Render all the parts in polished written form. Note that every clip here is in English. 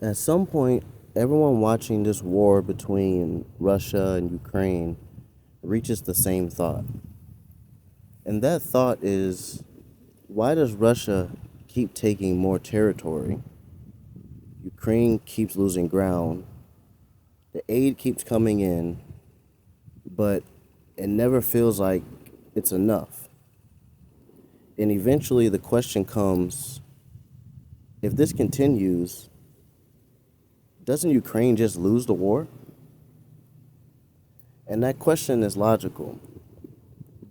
At some point, everyone watching this war between Russia and Ukraine reaches the same thought. And that thought is, why does Russia keep taking more territory? Ukraine keeps losing ground. The aid keeps coming in, but it never feels like it's enough. And eventually the question comes, if this continues, doesn't Ukraine just lose the war? And that question is logical,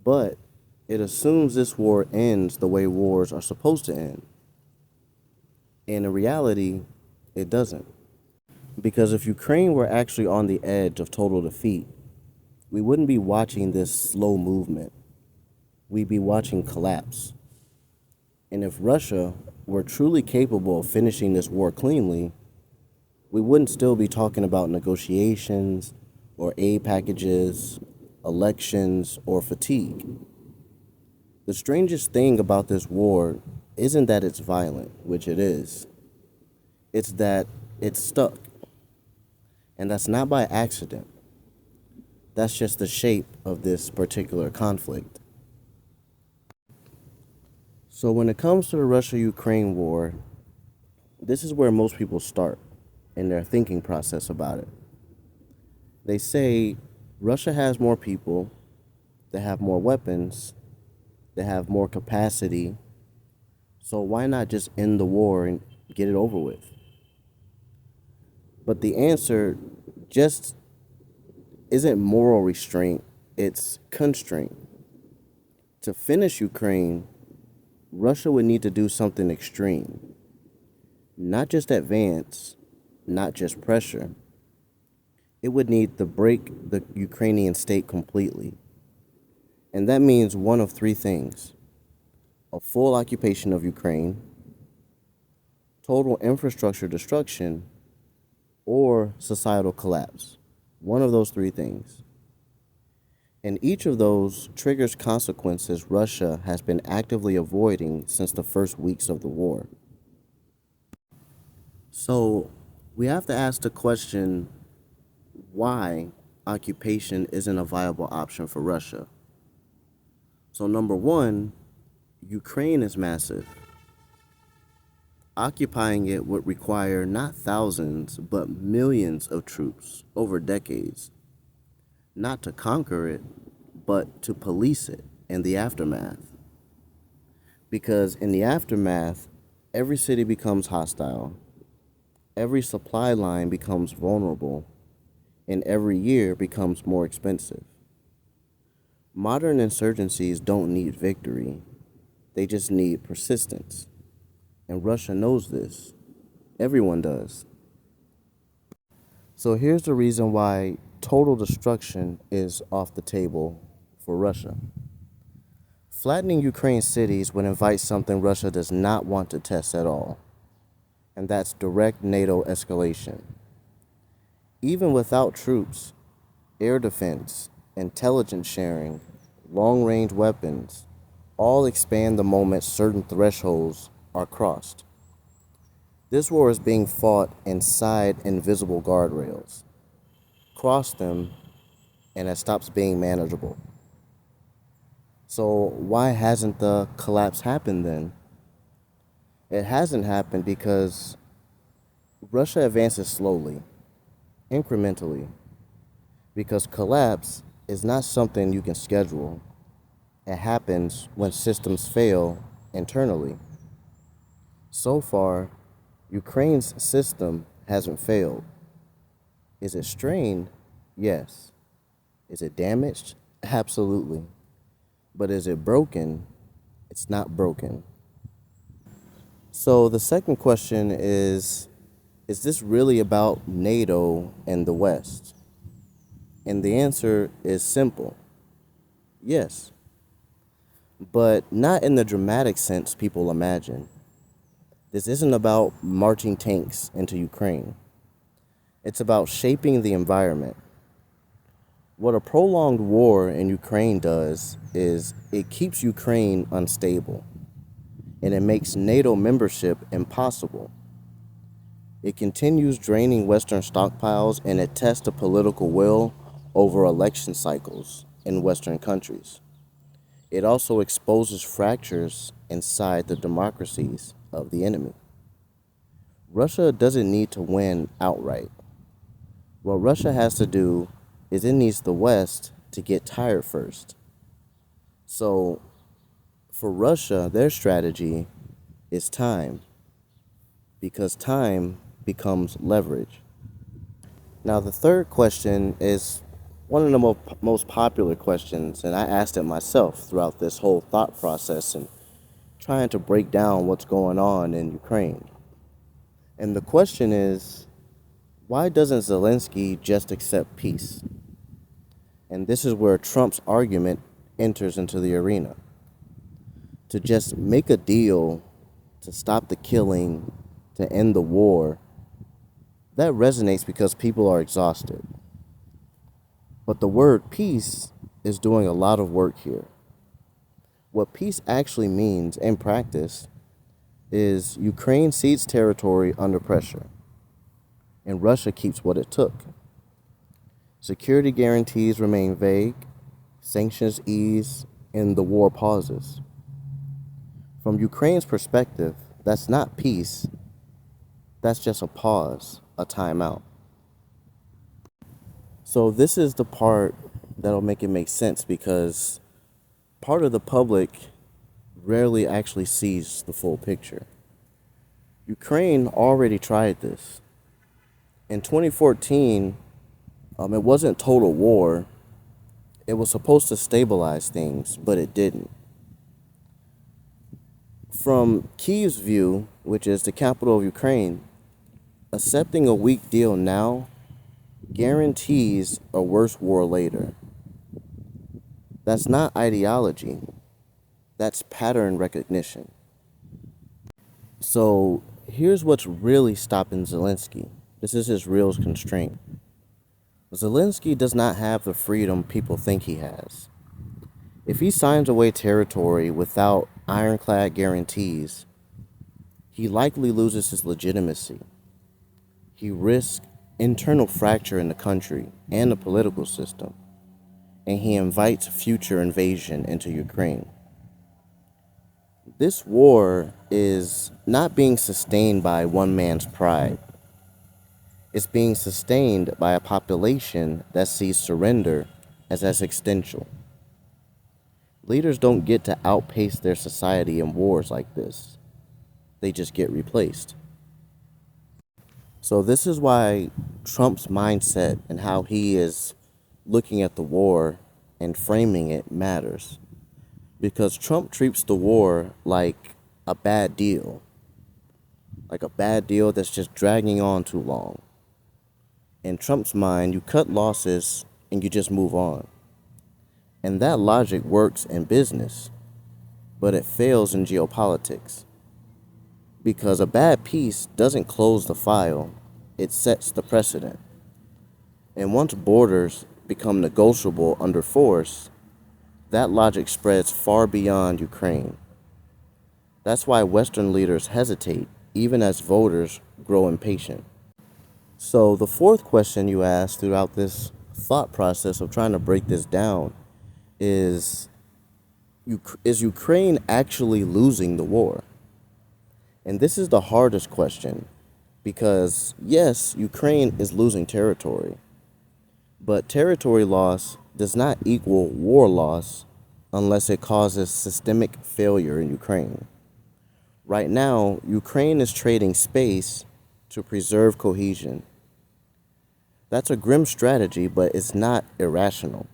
but it assumes this war ends the way wars are supposed to end. And in reality, it doesn't. Because if Ukraine were actually on the edge of total defeat, we wouldn't be watching this slow movement. We'd be watching collapse. And if Russia were truly capable of finishing this war cleanly, we wouldn't still be talking about negotiations or aid packages, elections, or fatigue. The strangest thing about this war isn't that it's violent, which it is. It's that it's stuck. And that's not by accident. That's just the shape of this particular conflict. So when it comes to the Russia-Ukraine war, this is where most people start in their thinking process about it. They say Russia has more people, they have more weapons, they have more capacity, so why not just end the war and get it over with? But the answer just isn't moral restraint, it's constraint. To finish Ukraine, Russia would need to do something extreme. Not just advance, not just pressure. It would need to break the Ukrainian state completely. And that means one of three things: a full occupation of Ukraine, total infrastructure destruction, or societal collapse. One of those three things. And each of those triggers consequences Russia has been actively avoiding since the first weeks of the war. So we have to ask the question, why occupation isn't a viable option for Russia. So number one, Ukraine is massive. Occupying it would require not thousands, but millions of troops over decades. Not to conquer it, but to police it in the aftermath. Because in the aftermath, every city becomes hostile, every supply line becomes vulnerable, and every year becomes more expensive. Modern insurgencies don't need victory, they just need persistence. And Russia knows this. Everyone does. So here's the reason why total destruction is off the table for Russia. Flattening Ukraine's cities would invite something Russia does not want to test at all, and that's direct NATO escalation. Even without troops, air defense, intelligence sharing, long-range weapons all expand the moment certain thresholds are crossed. This war is being fought inside invisible guardrails. Cross them, and it stops being manageable. So why hasn't the collapse happened then? It hasn't happened because Russia advances slowly, incrementally, because collapse is not something you can schedule. It happens when systems fail internally. So far, Ukraine's system hasn't failed. Is it strained? Yes. Is it damaged? Absolutely. But is it broken? It's not broken. So the second question is this really about NATO and the West? And the answer is simple. Yes. But not in the dramatic sense people imagine. This isn't about marching tanks into Ukraine. It's about shaping the environment. What a prolonged war in Ukraine does is it keeps Ukraine unstable, and it makes NATO membership impossible. It continues draining Western stockpiles, and it tests the political will over election cycles in Western countries. It also exposes fractures inside the democracies of the enemy. Russia doesn't need to win outright. What Russia has to do is it needs the West to get tired first. So, for Russia, their strategy is time, because time becomes leverage. Now, the third question is one of the most popular questions, and I asked it myself throughout this whole thought process and trying to break down what's going on in Ukraine. And the question is, why doesn't Zelensky just accept peace? And this is where Trump's argument enters into the arena. To just make a deal to stop the killing, to end the war, that resonates because people are exhausted. But the word peace is doing a lot of work here. What peace actually means in practice is Ukraine cedes territory under pressure, and Russia keeps what it took. Security guarantees remain vague, sanctions ease, and the war pauses. From Ukraine's perspective, that's not peace, that's just a pause, a timeout. So this is the part that'll make it make sense, because part of the public rarely actually sees the full picture. Ukraine already tried this. In 2014, it wasn't total war. It was supposed to stabilize things, but it didn't. From Kyiv's view, which is the capital of Ukraine, accepting a weak deal now guarantees a worse war later. That's not ideology. That's pattern recognition. So here's what's really stopping Zelensky. This is his real constraint. Zelensky does not have the freedom people think he has. If he signs away territory without ironclad guarantees, he likely loses his legitimacy. He risks internal fracture in the country and the political system, and he invites future invasion into Ukraine. This war is not being sustained by one man's pride. It's being sustained by a population that sees surrender as existential. Leaders don't get to outpace their society in wars like this. They just get replaced. So this is why Trump's mindset and how he is looking at the war and framing it matters. Because Trump treats the war like a bad deal. Like a bad deal that's just dragging on too long. In Trump's mind, you cut losses and you just move on. And that logic works in business, but it fails in geopolitics. Because a bad peace doesn't close the file, it sets the precedent. And once borders become negotiable under force, that logic spreads far beyond Ukraine. That's why Western leaders hesitate, even as voters grow impatient. So the fourth question you asked throughout this thought process of trying to break this down is Ukraine actually losing the war? And this is the hardest question, because yes, Ukraine is losing territory, but territory loss does not equal war loss unless it causes systemic failure in Ukraine. Right now, Ukraine is trading space to preserve cohesion. That's a grim strategy, but it's not irrational.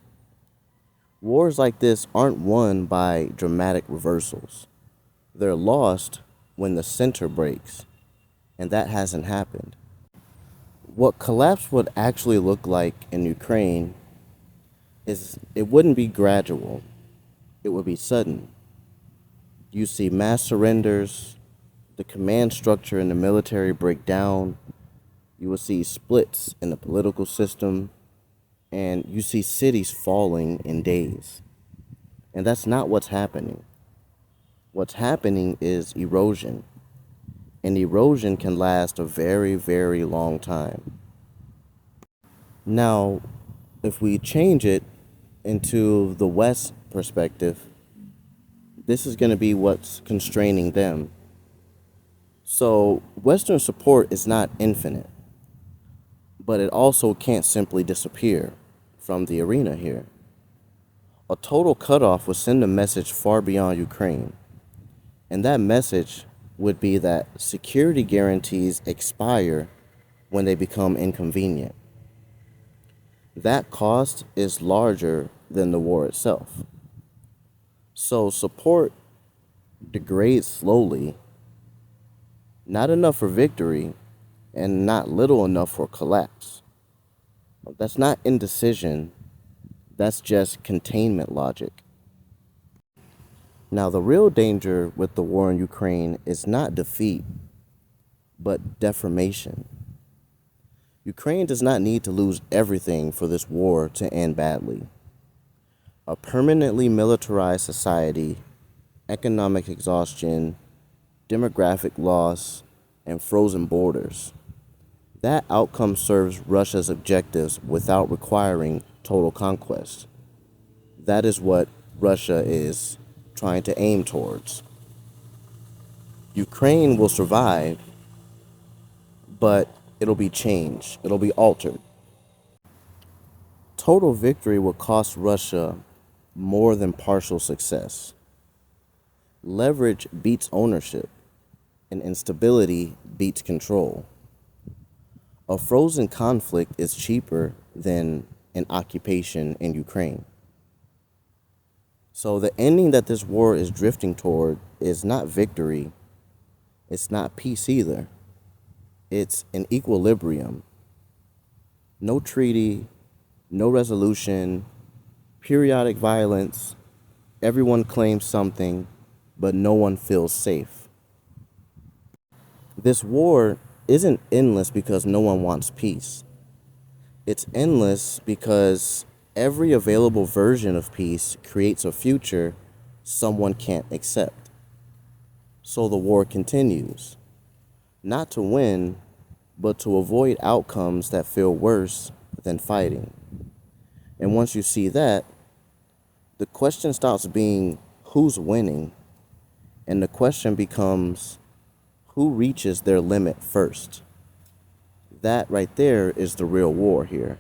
Wars like this aren't won by dramatic reversals. They're lost when the center breaks, and that hasn't happened. What collapse would actually look like in Ukraine is it wouldn't be gradual, it would be sudden. You see mass surrenders, the command structure in the military break down, you will see splits in the political system, and you see cities falling in days. And that's not what's happening. What's happening is erosion. and erosion can last a very, very long time. Now, if we change it into the West perspective, this is going to be what's constraining them. So, Western support is not infinite, but it also can't simply disappear from the arena here. A total cutoff would send a message far beyond Ukraine, and that message would be that security guarantees expire when they become inconvenient. That cost is larger than the war itself. So support degrades slowly, not enough for victory, and not little enough for collapse. That's not indecision, that's just containment logic. Now, the real danger with the war in Ukraine is not defeat, but deformation. Ukraine does not need to lose everything for this war to end badly. A permanently militarized society, economic exhaustion, demographic loss, and frozen borders. That outcome serves Russia's objectives without requiring total conquest. That is what Russia is trying to aim towards. Ukraine will survive, but it'll be changed, it'll be altered. Total victory will cost Russia more than partial success. Leverage beats ownership, and instability beats control. A frozen conflict is cheaper than an occupation in Ukraine. So the ending that this war is drifting toward is not victory, it's not peace either. It's an equilibrium. No treaty, no resolution, periodic violence, everyone claims something, but no one feels safe. This war isn't endless because no one wants peace. It's endless because every available version of peace creates a future someone can't accept. So the war continues, not to win, but to avoid outcomes that feel worse than fighting. And once you see that, the question stops being who's winning, and the question becomes who reaches their limit first. That right there is the real war here.